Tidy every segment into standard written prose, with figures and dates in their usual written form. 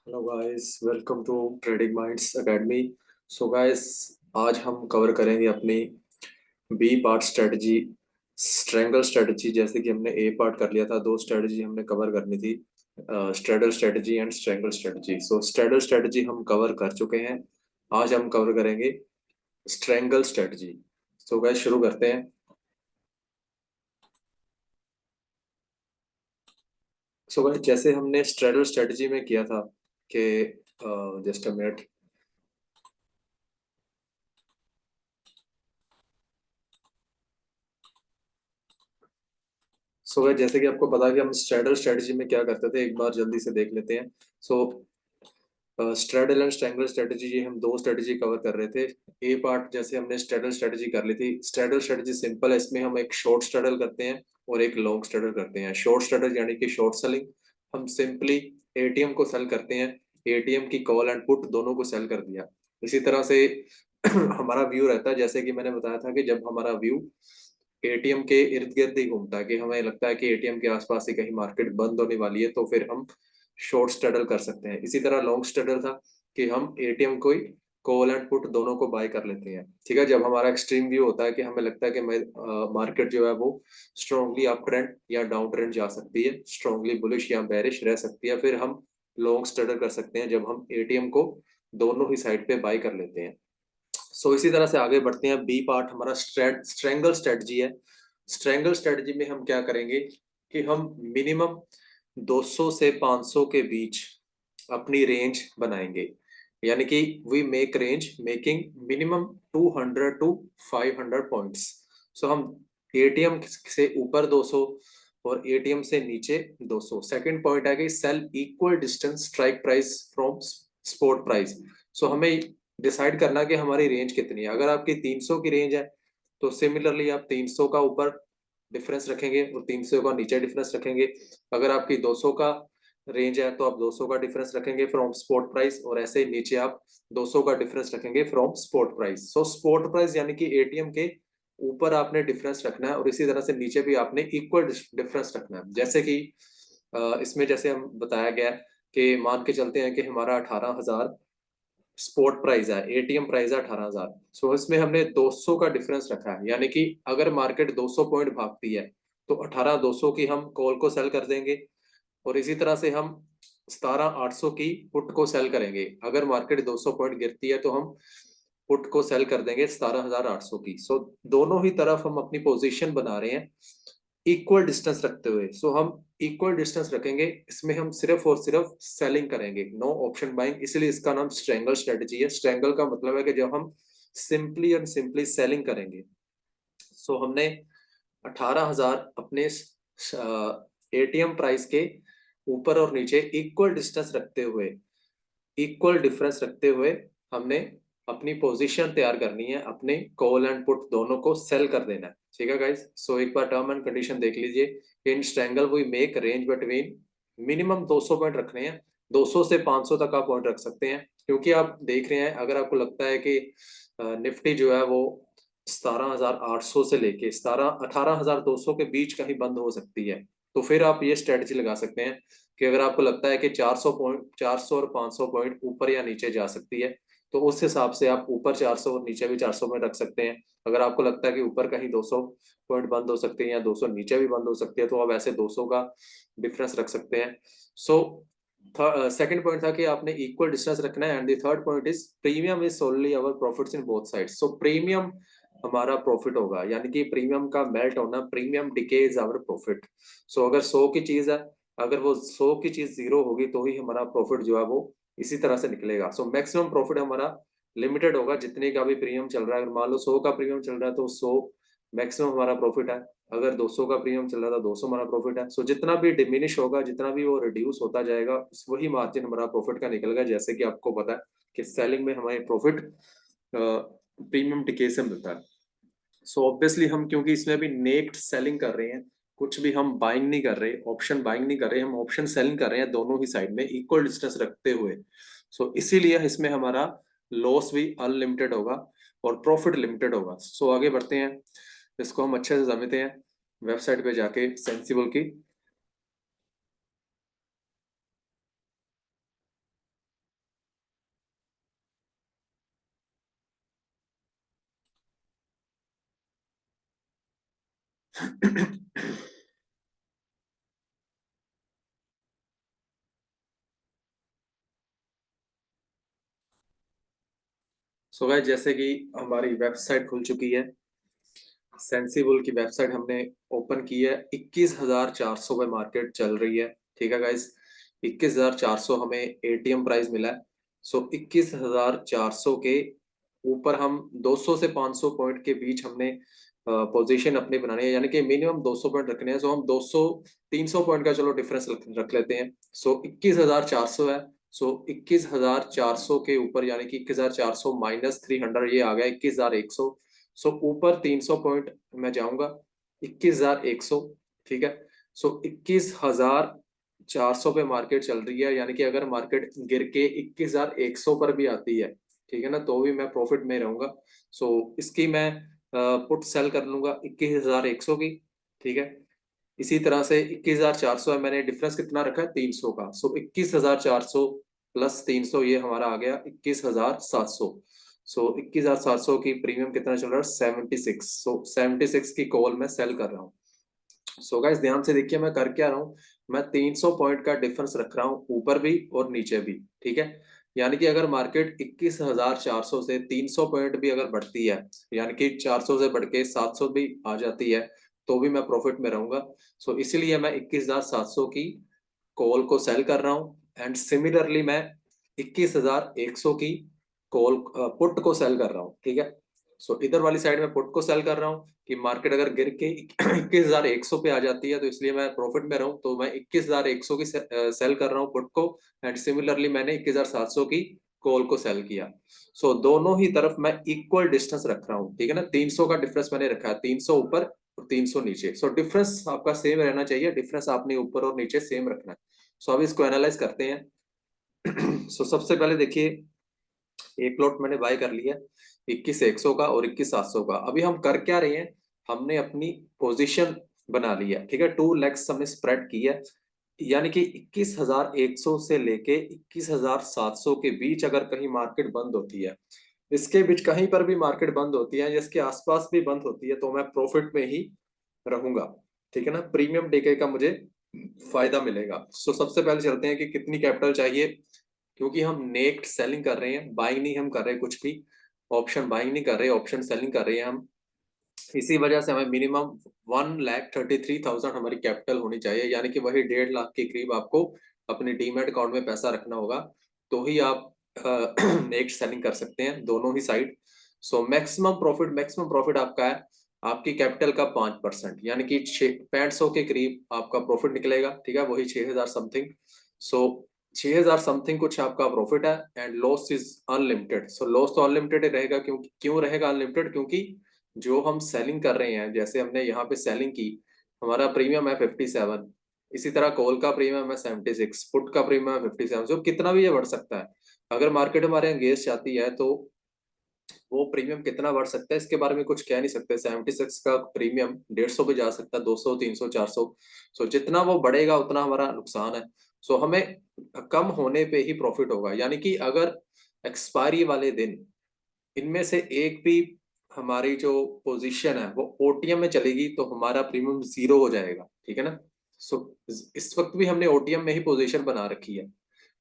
Hello guys, welcome to trading minds academy. So guys, आज हम cover करेंगे अपनी B part strategy, strangle strategy. जैसे कि हमने ए पार्ट कर लिया था, दो स्ट्रेटजी हमने कवर करनी थी, straddle strategy and strangle strategy. So straddle strategy हम कवर कर चुके हैं। आज हम कवर करेंगे स्ट्रेंगल स्ट्रेटजी। सो गाइस, शुरू करते हैं। सो गाइस, जैसे हमने स्ट्रेडल स्ट्रेटजी में किया था कि just a minute. So so, जैसे कि आपको पता है कि हम स्ट्रेडल स्ट्रेटजी में क्या करते थे, एक बार जल्दी से देख लेते हैं। सो स्ट्रेडल एंड स्ट्रेंगल स्ट्रेटजी, ये हम दो स्ट्रेटजी कवर कर रहे थे। ए पार्ट जैसे हमने स्ट्रेडल स्ट्रेटजी कर ली थी। स्ट्रेडल स्ट्रेटजी सिंपल है, इसमें हम एक शॉर्ट स्ट्रेडल करते हैं और एक लॉन्ग स्ट्रेडल करते हैं। शॉर्ट स्ट्रेडल यानी कि शॉर्ट सेलिंग, हम सिंपली एटीएम को सेल करते हैं। एटीएम की कॉल एंड पुट दोनों को सेल कर दिया। इसी तरह से हमारा व्यू रहता है, जैसे कि मैंने बताया था कि जब हमारा व्यू एटीएम के इर्द गिर्द ही घूमता है, कि हमें लगता है कि एटीएम के आसपास ही कहीं मार्केट बंद होने वाली है, तो फिर हम शॉर्ट स्ट्रैडल कर सकते हैं। इसी तरह लॉन्ग स्ट्रैडल था कि हम एटीएम को ही कॉल एंड पुट दोनों को बाय कर लेते हैं। ठीक है, जब हमारा एक्सट्रीम व्यू होता है कि हमें लगता है कि मार्केट जो है वो स्ट्रांगली अप ट्रेंड या डाउन ट्रेंड जा सकती है, स्ट्रांगली बुलिश या बेरिश रह सकती है, फिर हम लॉन्ग स्ट्रैडल कर सकते हैं जब हम एटीएम को दोनों ही साइड पे बाय कर लेते हैं। सो इसी तरह से आगे बढ़ते हैं। बी पार्ट हमारा स्ट्रेंगल स्ट्रेटजी है। स्ट्रेंगल स्ट्रेटजी में हम क्या करेंगे कि हम मिनिमम 200 से 500 के बीच अपनी रेंज बनाएंगे। यानी कि we make range making minimum 200 to 500 points. So हम एटीएम से ऊपर 200 और एटीएम से नीचे 200। सेकंड पॉइंट है कि sell equal distance strike price from spot price. So हमें डिसाइड करना कि हमारी रेंज कितनी है। अगर आपकी 300 की रेंज है तो सिमिलरली आप 300 का ऊपर डिफरेंस रखेंगे और 300 का नीचे डिफरेंस रखेंगे। अगर आपकी 200 का रेंज है तो आप 200 का डिफरेंस रखेंगे फ्रॉम स्पॉट प्राइस, और ऐसे ही नीचे आप 200 का डिफरेंस रखेंगे from spot price. So spot price यानी कि एटीएम के ऊपर आपने डिफरेंस रखना है और इसी तरह से नीचे भी आपने इक्वल डिफरेंस रखना है। जैसे कि इसमें जैसे हम बताया गया कि मान के चलते हैं कि हमारा 18,000 स्पॉट प्राइस है, एटीएम प्राइस है 18,000। सो इसमें हमने 200 का डिफरेंस रखा है, यानी कि अगर मार्केट 200 पॉइंट भागती है तो 18,200 की हम कॉल को सेल कर देंगे, और इसी तरह से हम 17,800 की पुट को सेल करेंगे। अगर मार्केट 200 पॉइंट गिरती है तो हम पुट को सेल कर देंगे 17,800 की। सो दोनों ही तरफ हम अपनी पोजीशन बना रहे हैं इक्वल डिस्टेंस रखते हुए। सो हम इक्वल डिस्टेंस रखेंगे, इसमें हम सिर्फ और सिर्फ सेलिंग करेंगे, नो ऑप्शन बाइंग। इसलिए इसका नाम स्ट्रेंगल स्ट्रेटजी है। स्ट्रेंगल का मतलब है कि जब हम सिंपली एंड सिंपली सेलिंग करेंगे। सो हमने 18,000 अपने एटीएम प्राइस के ऊपर और नीचे इक्वल डिस्टेंस रखते हुए, इक्वल डिफरेंस रखते हुए हमने अपनी पोजीशन तैयार करनी है, अपने कॉल एंड पुट दोनों को सेल कर देना है। ठीक है गाइस, सो एक बार टर्म एंड कंडीशन देख लीजिए। In strangle we make range between, minimum 200 point रखने हैं, 200 से 500 तक आप पॉइंट रख सकते हैं। क्योंकि आप देख रहे हैं, अगर आपको लगता है कि निफ्टी जो है वो 17,800 से लेके 18,200 के बीच कहीं बंद हो सकती है, तो फिर आप ये स्ट्रेटजी लगा सकते हैं कि अगर आपको लगता है कि 400 पॉइंट, 400 और 500 पॉइंट ऊपर या नीचे जा सकती है, तो उस हिसाब से आप ऊपर 400 और नीचे भी 400 में रख सकते हैं। अगर आपको लगता है कि ऊपर कहीं 200 पॉइंट बंद हो सकते हैं या 200 नीचे भी बंद हो सकती है, तो आप ऐसे 200 का डिफरेंस रख सकते हैं। सो सेकंड पॉइंट था कि आपने इक्वल डिस्टेंस रखना है, and the third point is premium is so only our profits in both sides. So premium हमारा प्रॉफिट होगा, यानी कि प्रीमियम का मेल्ट होना, premium decay is our profit. So अगर 100 की चीज है, अगर वो 100 की चीज जीरो होगी तो ही हमारा प्रॉफिट जो है वो इसी तरह से निकलेगा। सो मैक्सिमम प्रॉफिट हमारा लिमिटेड होगा, जितने का भी प्रीमियम चल रहा है। अगर मान लो 100 का प्रीमियम चल रहा है तो 100 मैक्सिमम हमारा प्रॉफिट है। अगर 200 का प्रीमियम चल रहा था, 200 हमारा प्रॉफिट है। सो जितना भी डिमिनिश होगा, जितना भी वो रिड्यूस होता जाएगा, वही मार्जिन हमारा प्रॉफिट का निकलेगा। जैसे कि आपको पता है कि सेलिंग में हमारे प्रॉफिट प्रीमियम डिके से मिलता है। सो ऑब्वियसली हम, क्योंकि इसमें भी नेक्ड सेलिंग कर रहे हैं, कुछ भी हम बाइंग नहीं कर रहे, ऑप्शन बाइंग नहीं कर रहे, हम ऑप्शन सेलिंग कर रहे हैं दोनों ही साइड में इक्वल डिस्टेंस रखते हुए। सो इसीलिए इसमें हमारा लॉस भी अनलिमिटेड होगा और प्रॉफिट लिमिटेड होगा। सो आगे बढ़ते हैं, इसको हम अच्छे से समझते हैं वेबसाइट पे जाके सेंसिबल की। सो गाइस, जैसे कि हमारी वेबसाइट खुल चुकी है, सेंसिबल की वेबसाइट हमने ओपन की है। 21,400 पे मार्केट चल रही है। ठीक है गाइस, 21,400 हमें एटीएम प्राइस मिला है। सो 21,400 के ऊपर हम 200 से 500 पॉइंट के बीच हमने पोजीशन अपनी बनानी है, यानी कि मिनिमम 200 पॉइंट रखने हैं। सो हम 200 300 पॉइंट का चलो डिफरेंस रख लेते हैं। सो 21,400 है। सो 21,400 के ऊपर, यानी कि 21,400 माइनस 300, ये आ गया 21,100। सो ऊपर 300 पॉइंट मैं जाऊंगा, 21,100। ठीक है। सो 21,400 पे मार्केट चल रही है, यानी कि अगर मार्केट गिर के 21,100 पर भी आती है, ठीक है ना, तो भी मैं प्रॉफिट में रहूंगा। सो इसकी मैं पुट सेल कर लूंगा 21,100 की। ठीक है। इसी तरह से 21,400 है, मैंने डिफरेंस कितना रखा है 300 का। सो 21,400 प्लस 300, ये हमारा आ गया 21,700। सो 21,700 की प्रीमियम कितना चल रहा है 76। सो 76 की कॉल मैं सेल कर रहा हूँ। सो गाइस, ध्यान से देखिए मैं कर क्या रहा हूँ। मैं 300 पॉइंट का डिफरेंस रख रहा हूँ, ऊपर भी और नीचे भी। ठीक है। यानी कि अगर मार्केट 21,400 से 300 पॉइंट भी अगर बढ़ती है, यानी कि 400 से बढ़ के 700 भी आ जाती है, तो भी मैं प्रॉफिट में रहूंगा। सो इसीलिए मैं 21,700 की कॉल को सेल कर रहा हूँ। एंड सिमिलरली मैं 21,100 की कॉल पुट को सेल कर रहा हूँ। ठीक है। सो इधर वाली साइड में पुट को सेल कर रहा हूँ कि मार्केट अगर गिर के 21,100 पे आ जाती है, तो इसलिए मैं प्रॉफिट में रहूं, तो मैं 21,100 की सेल कर रहा हूँ पुट को। एंड सिमिलरली मैंने 21,700 की कॉल को सेल किया। सो दोनों ही तरफ मैं इक्वल डिस्टेंस रख रहा हूँ। ठीक है ना, 300 का डिफरेंस मैंने रखा है, 300 ऊपर और 300 नीचे। सो डिफरेंस आपका सेम रहना चाहिए, डिफरेंस आपने ऊपर और नीचे सेम रखना है। सो अब इसको एनालाइज करते हैं। सो सबसे पहले देखिए, एक प्लॉट मैंने बाय कर लिया 21,100 का और 21,700 का। अभी हम कर क्या रहे हैं, हमने अपनी पोजीशन बना लिया। ठीक है, 2 लेग्स हमने स्प्रेड की है, यानी कि 21,100 से लेके 21,700 के बीच अगर कहीं मार्केट बंद होती है, इसके बीच कहीं पर भी मार्केट बंद होती है, इसके आसपास भी बंद होती है, तो मैं प्रॉफिट में ही रहूंगा। ठीक है ना, प्रीमियम डीके का मुझे फायदा मिलेगा। सो सबसे पहले चलते हैं कि कितनी कैपिटल चाहिए, क्योंकि हम नेक्ड सेलिंग कर रहे हैं, बाइंग नहीं हम कर रहे कुछ भी, ऑप्शन बाइंग नहीं कर रहे, ऑप्शन सेलिंग कर रहे हैं हम। इसी वजह से हमें मिनिमम 1,33,000 हमारी कैपिटल होनी चाहिए, यानी कि वही 1.5 लाख के करीब आपको अपने डीमैट अकाउंट में पैसा रखना होगा, तो ही आप नेक्स्ट सेलिंग कर सकते हैं दोनों ही साइड। सो मैक्सिमम प्रॉफिट आपका है आपकी कैपिटल का 5%, यानी कि 6500 के करीब आपका प्रॉफिट निकलेगा। ठीक है, वही 6,000 समथिंग। सो 6,000 समथिंग कुछ आपका प्रॉफिट है। And loss is unlimited. So loss तो अनलिमिटेड रहेगा, क्यों रहेगा अनलिमिटेड, क्योंकि जो हम सेलिंग कर रहे हैं, जैसे हमने यहाँ पे सेलिंग की, हमारा प्रीमियम है 57। इसी तरह कॉल का प्रीमियम है 76, पुट का प्रीमियम है 57। जो कितना भी ये बढ़ सकता है, अगर मार्केट हमारे अगेंस्ट जाती है, तो वो प्रीमियम कितना बढ़ सकता है इसके बारे में कुछ कह नहीं सकते। 76 का प्रीमियम 150 पे जा सकता है, 200, 300, 400। सो जितना वो बढ़ेगा उतना हमारा नुकसान है। सो हमें कम होने पे ही प्रॉफिट होगा, यानी कि अगर एक्सपायरी वाले दिन इनमें से एक भी हमारी जो पोजीशन है वो ओटीएम में चलेगी, तो हमारा प्रीमियम जीरो हो जाएगा। ठीक है ना। सो इस वक्त भी हमने ओटीएम में ही पोजीशन बना रखी है।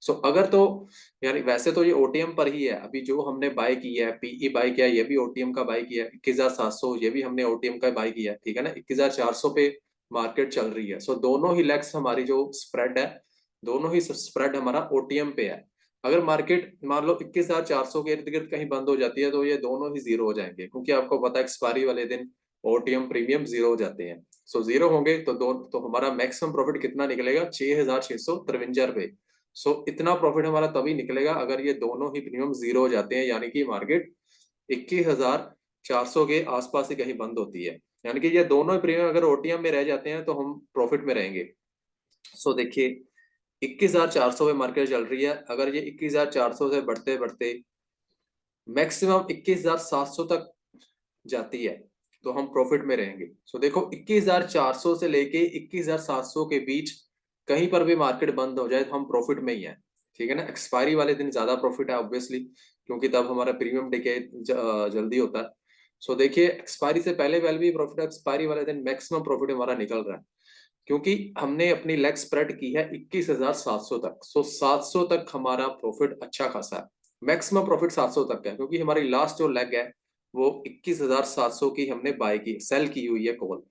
सो अगर तो, यानी वैसे तो ये ओटीएम पर ही है, अभी जो हमने बाय किया है, पीई बाय किया है, ये भी ओटीएम का बाय किया है। 21,700 ये भी हमने ओटीएम का बाय किया है। ठीक है ना, 21,400 पे मार्केट चल रही है। सो दोनों ही लेग्स हमारी जो स्प्रेड है, दोनों ही स्प्रेड हमारा ओटीएम पे है। अगर मार्केट मान लो 21,400 के इर्द गिर्द कहीं बंद हो जाती है, तो ये दोनों ही जीरो हो जाएंगे, क्योंकि आपको पता है एक्सपायरी वाले दिन ओटीएम प्रीमियम जीरो हो जाते हैं। सो जीरो होंगे तो हमारा मैक्सिमम प्रॉफिट कितना निकलेगा 6,653 रुपए। सो इतना प्रॉफिट हमारा तभी निकलेगा अगर ये दोनों ही प्रीमियम जीरो हो जाते हैं, यानी कि मार्केट 21,400 के आसपास ही कहीं बंद होती है। यानी कि ये दोनों ही प्रीमियम अगर ओटीएम में रह जाते हैं, तो हम प्रॉफिट में रहेंगे। सो देखिए, 21,400 पे मार्केट चल रही है, अगर ये 21,400 से बढ़ते बढ़ते मैक्सिमम 21,700 तक जाती है, तो हम प्रॉफिट में रहेंगे। सो देखो, 21,400 से लेके 21,700 के बीच कहीं पर भी मार्केट बंद हो जाए, तो हम प्रॉफिट में ही है। ठीक है ना, एक्सपायरी वाले दिन ज्यादा प्रॉफिट है ऑब्वियसली, क्योंकि तब हमारा प्रीमियम डिके जल्दी होता है। सो देखिए एक्सपायरी से पहले वाले भी प्रॉफिट, एक्सपायरी वाले दिन मैक्सिमम प्रॉफिट हमारा निकल रहा है, क्योंकि हमने अपनी लेग स्प्रेड की है 21,700 तक। सो 700 तक हमारा प्रॉफिट अच्छा खासा है, मैक्सिमम प्रॉफिट 700 तक है, क्योंकि हमारी लास्ट जो लेग है वो 21,700 की हमने बाय की, सेल की हुई है कॉल।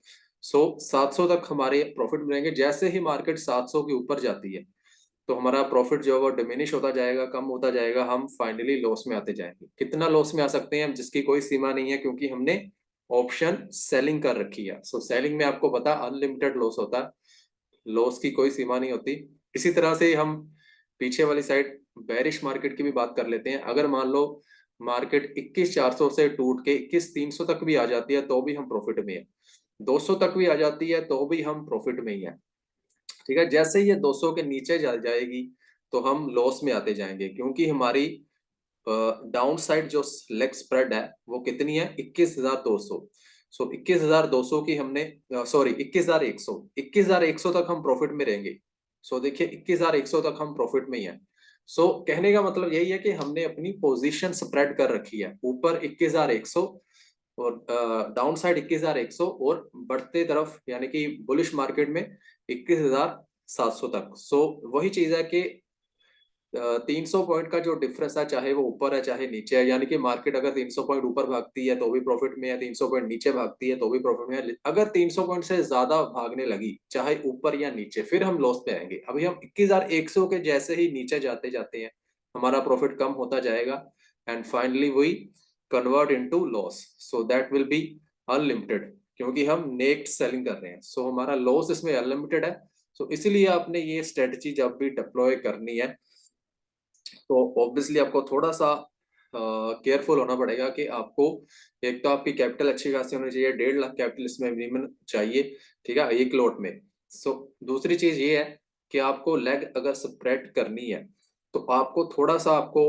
सो 700 तक हमारे प्रॉफिट मिलेंगे। जैसे ही मार्केट 700 के ऊपर जाती है तो हमारा प्रॉफिट जो है वो डिमिनिश होता जाएगा, कम होता जाएगा, हम फाइनली लॉस में आते जाएंगे। कितना लॉस में आ सकते हैं हम, जिसकी कोई सीमा नहीं है, क्योंकि हमने ऑप्शन सेलिंग कर रखी है। सो सेलिंग में आपको पता अनलिमिटेड लॉस होता है, लॉस की कोई सीमा नहीं होती। इसी तरह से हम पीछे वाली साइड बेरिश मार्केट की भी बात कर लेते हैं। अगर मान लो मार्केट 21,400 से टूट के 21,300 तक भी आ जाती है तो भी हम प्रॉफिट में है, 200 तक भी आ जाती है तो भी हम प्रॉफिट में ही है। ठीक है, जैसे ही ये 200 के नीचे जाएगी तो हम लॉस में आते जाएंगे, क्योंकि हमारी डाउन साइड जो लेग स्प्रेड है वो कितनी है, 21,200। सो 21,200 की हमने, सॉरी 21,100, 21,100 तक हम प्रॉफिट में रहेंगे। सो देखिए 21,100 तक हम प्रॉफिट में ही है। सो कहने का मतलब यही है कि हमने अपनी पोजीशन स्प्रेड कर रखी है, ऊपर 21,100 और डाउन साइड 21,100 और बढ़ते तरफ यानी कि बुलिश मार्केट में 21,700 तक। सो वही चीज है कि 300 पॉइंट का जो डिफरेंस है, चाहे वो ऊपर है चाहे नीचे है, यानी कि मार्केट अगर 300 पॉइंट ऊपर भागती है तो भी प्रॉफिट में है, 300 पॉइंट नीचे भागती है तो भी प्रॉफिट में है। अगर 300 पॉइंट से ज्यादा भागने लगी चाहे ऊपर या नीचे, फिर हम लॉस पे आएंगे। अभी हम 21,100 के जैसे ही नीचे जाते जाते हैं हमारा प्रॉफिट कम होता जाएगा and finally we convert into loss. So that will be unlimited, क्योंकि हम नेक्स्ट सेलिंग कर रहे हैं। सो हमारा लॉस इसमें अनलिमिटेड है। सो इसीलिए आपने ये स्ट्रेटजी जब भी डिप्लॉय करनी है तो ऑब्वियसली आपको थोड़ा सा केयरफुल होना पड़ेगा कि आपको, एक तो आपकी कैपिटल अच्छी खासी होनी चाहिए, 1.5 लाख कैपिटल इसमें मिनिमम चाहिए, ठीक है, एक लॉट में। सो दूसरी चीज ये है कि आपको लेग अगर स्प्रेड करनी है तो आपको थोड़ा सा आपको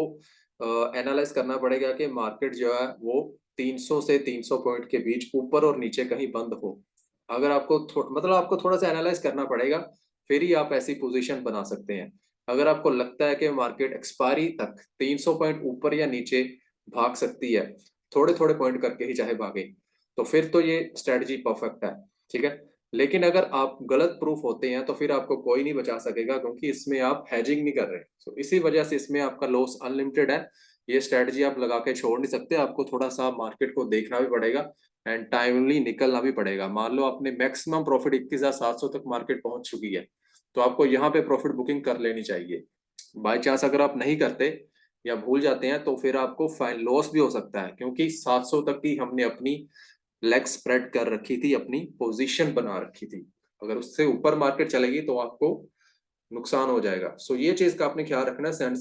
एनालाइज करना पड़ेगा कि मार्केट जो है वो 300 से 300 पॉइंट के बीच ऊपर और नीचे कहीं बंद हो। अगर आपको मतलब आपको थोड़ा सा एनालाइज करना पड़ेगा, फिर ही आप ऐसी पोजीशन बना सकते हैं। अगर आपको लगता है कि मार्केट एक्सपायरी तक 300 पॉइंट ऊपर या नीचे भाग सकती है, थोड़े थोड़े पॉइंट करके ही चाहे भागे, तो फिर तो ये स्ट्रेटजी परफेक्ट है, ठीक है। लेकिन अगर आप गलत प्रूफ होते हैं तो फिर आपको कोई नहीं बचा सकेगा, क्योंकि इसमें आप हैजिंग नहीं कर रहे। तो इसी वजह से इसमें आपका लॉस अनलिमिटेड है। ये स्ट्रेटजी आप लगा के छोड़ नहीं सकते, आपको थोड़ा सा मार्केट को देखना भी पड़ेगा एंड टाइमली निकलना भी पड़ेगा। मान लो आपने मैक्सिमम प्रॉफिट 21,700 तक मार्केट पहुंच चुकी है तो आपको यहाँ पे प्रॉफिट बुकिंग कर लेनी चाहिए। बाय चांस अगर आप नहीं करते या भूल जाते हैं तो फिर आपको फाइन लॉस भी हो सकता है, क्योंकि 700 तक की हमने अपनी लेग स्प्रेड कर रखी थी, अपनी पोजीशन बना रखी थी। अगर उससे ऊपर मार्केट चलेगी तो आपको नुकसान हो जाएगा। सो ये चीज का आपने ख्याल रखना है। एंड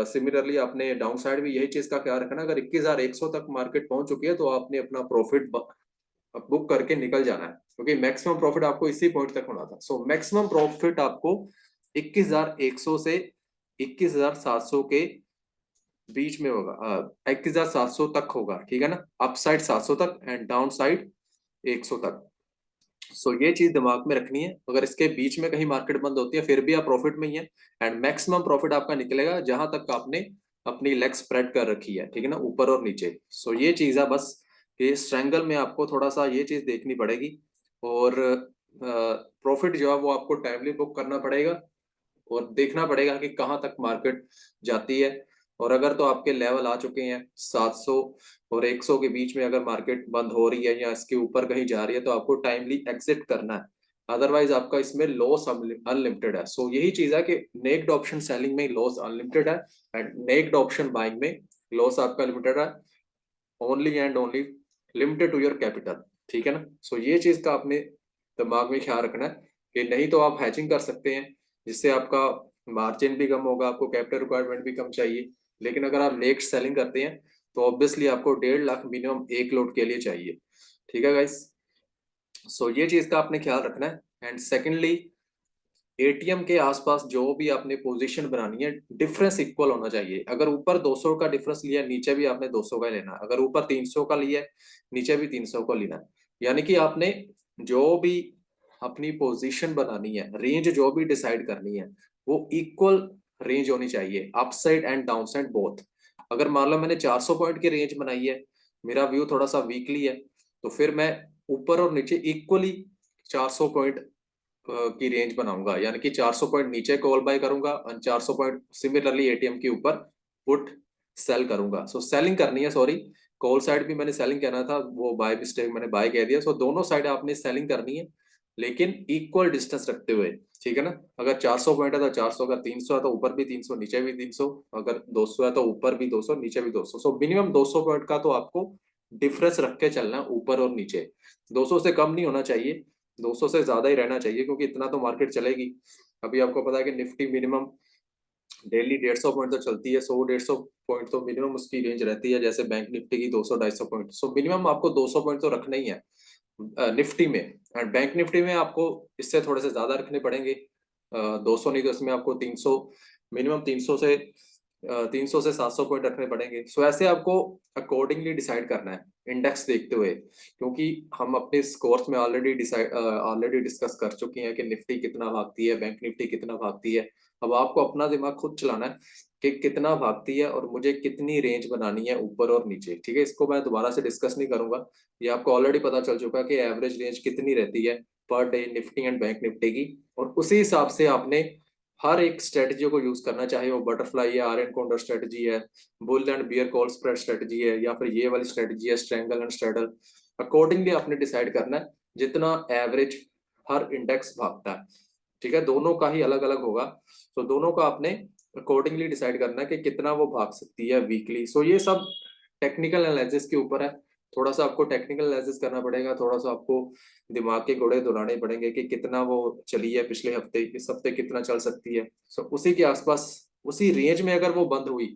सिमिलरली आपने डाउन साइड भी यही चीज का ख्याल रखना। अगर 21,100 तक मार्केट पहुंच चुकी है तो आपने अपना प्रॉफिट बुक करके निकल जाना है, क्योंकि मैक्सिमम प्रॉफिट आपको इसी पॉइंट तक होना था। सो मैक्सिमम प्रॉफिट आपको 21,100 से 21,700 के बीच में होगा, 21,700 तक होगा, ठीक है ना। अप साइड 700 तक एंड डाउन साइड 100 तक। सो ये चीज दिमाग में रखनी है। अगर इसके बीच में कहीं मार्केट बंद होती है फिर भी आप प्रॉफिट में ही है एंड मैक्सिमम प्रॉफिट आपका निकलेगा जहां तक आपने अपनी लेग स्प्रेड कर रखी है, ठीक है ना, ऊपर और नीचे। सो ये चीज है बस, कि इस ट्रायंगल में आपको थोड़ा सा ये चीज देखनी पड़ेगी और प्रॉफिट जो है वो आपको टाइमली बुक करना पड़ेगा और देखना पड़ेगा कि कहाँ तक मार्केट जाती है। और अगर तो आपके लेवल आ चुके हैं 700 और 100 के बीच में, अगर मार्केट बंद हो रही है या इसके ऊपर कहीं जा रही है तो आपको टाइमली एग्जिट करना है, अदरवाइज आपका इसमें लॉस अनलिमिटेड है। सो यही चीज है कि नेक्ड ऑप्शन सेलिंग में लॉस अनलिमिटेड है एंड नेक्ड ऑप्शन बाइंग में लॉस आपका लिमिटेड है, only and only limited to your capital, ठीक है ना। सो ये चीज का आपने दिमाग में ख्याल रखना है कि नहीं तो आप हैचिंग कर सकते हैं, जिससे आपका मार्जिन भी कम होगा, आपको कैपिटल रिक्वायरमेंट भी कम चाहिए। लेकिन अगर आप नेक्स्ट सेलिंग करते हैं तो ऑब्वियसली आपको 1.5 लाख मिनिमम एक लोड के लिए चाहिए, ठीक है गाइस। सो ये चीज का आपने ख्याल रखना है। एंड सेकेंडली एटीएम के आसपास जो भी आपने पोजीशन बनानी है डिफरेंस इक्वल होना चाहिए। अगर ऊपर 200 का डिफरेंस लिया नीचे भी आपने 200 का लेना, अगर ऊपर 300 का लिया नीचे भी 300 का लेना, यानी कि आपने जो भी अपनी पोजीशन बनानी है, रेंज जो भी डिसाइड करनी है वो इक्वल रेंज होनी चाहिए, अपसाइड एंड डाउनसाइड बोथ। अगर मान लो मैंने 400 पॉइंट की रेंज बनाई है, मेरा व्यू थोड़ा सा वीकली है, तो फिर मैं ऊपर और नीचे इक्वली 400 पॉइंट की रेंज बनाऊंगा, यानी कि 400 पॉइंट नीचे कॉल बाय करूंगा और 400 पॉइंट सिमिलरली एटीएम के ऊपर पुट सेल करूंगा। सो सेलिंग करनी है, सॉरी, कॉल साइड भी मैंने सेलिंग कहना था, वो बाय मिस्टेक मैंने बाय कह दिया। सो दोनों साइड आपने सेलिंग करनी है, लेकिन इक्वल डिस्टेंस रखते हुए, ठीक है ना। अगर 400 पॉइंट है तो 400, अगर 300 है तो ऊपर भी 300 नीचे भी 300, अगर 200 है तो ऊपर भी 200 नीचे भी 200। सो मिनिमम 200 पॉइंट का तो आपको डिफरेंस रख के चलना है ऊपर और नीचे। 200 से कम नहीं होना चाहिए, 200 से ज्यादा ही रहना चाहिए, क्योंकि इतना तो मार्केट चलेगी। अभी आपको पता है कि निफ्टी मिनिमम डेली 150 पॉइंट तो चलती है, 100-150 पॉइंट तो मिनिमम उसकी रेंज रहती है, जैसे बैंक निफ्टी की 200-250 पॉइंट। सो मिनिमम आपको 200 पॉइंट तो रखना ही है निफ्टी में। एंड बैंक निफ्टी में आपको इससे थोड़े से ज्यादा रखने पड़ेंगे, 200 नहीं तो इसमें आपको 300, मिनिमम 300 से 700 पॉइंट रखने पड़ेंगे। सो ऐसे आपको अकॉर्डिंगली डिसाइड करना है इंडेक्स देखते हुए, क्योंकि हम अपने इस कोर्स में ऑलरेडी डिस्कस कर चुके हैं कि निफ्टी कितना भागती है, बैंक निफ्टी कितना भागती है। अब आपको अपना दिमाग खुद चलाना है कि कितना भागती है और मुझे कितनी रेंज बनानी है ऊपर और नीचे, ठीक है। इसको मैं दोबारा से डिस्कस नहीं करूंगा, ये आपको ऑलरेडी पता चल चुका है कि एवरेज रेंज कितनी रहती है per day Nifty and bank Nifty की। और उसी हिसाब से आपने हर एक स्ट्रेटजी को यूज करना, चाहे वो बटरफ्लाई है, आर एंड काउंटर स्ट्रेटजी है, bull and bear call spread strategy है, या फिर ये वाली स्ट्रेटजी है स्ट्रेंगल एंड स्ट्रेडल। अकॉर्डिंगली आपने डिसाइड करना है जितना एवरेज हर इंडेक्स भागता है, ठीक है। दोनों का ही अलग अलग होगा, तो दोनों का आपने अकॉर्डिंगली डिसाइड करना है कि कितना वो भाग सकती है वीकली। सो ये सब टेक्निकल एनालिसिस के ऊपर है, थोड़ा सा आपको टेक्निकल एनालिसिस करना पड़ेगा, थोड़ा सा आपको दिमाग के घोड़े दौड़ाने पड़ेंगे कि कितना वो चली है पिछले हफ्ते, इस हफ्ते कितना चल सकती है। सो उसी के आसपास, उसी रेंज में अगर वो बंद हुई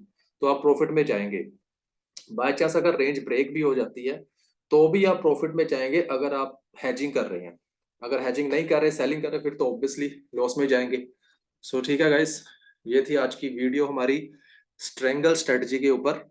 तो आप प्रॉफिट में जाएंगे। बाय चांस अगर रेंज ब्रेक भी हो जाती है तो भी आप प्रॉफिट में जाएंगे, अगर आप हैजिंग कर रहे हैं। अगर हैजिंग नहीं कर रहे, सेलिंग कर रहे, फिर तो ऑब्वियसली लॉस में जाएंगे। सो ठीक है गाइस, ये थी आज की वीडियो हमारी स्ट्रेंगल स्ट्रेटजी के ऊपर।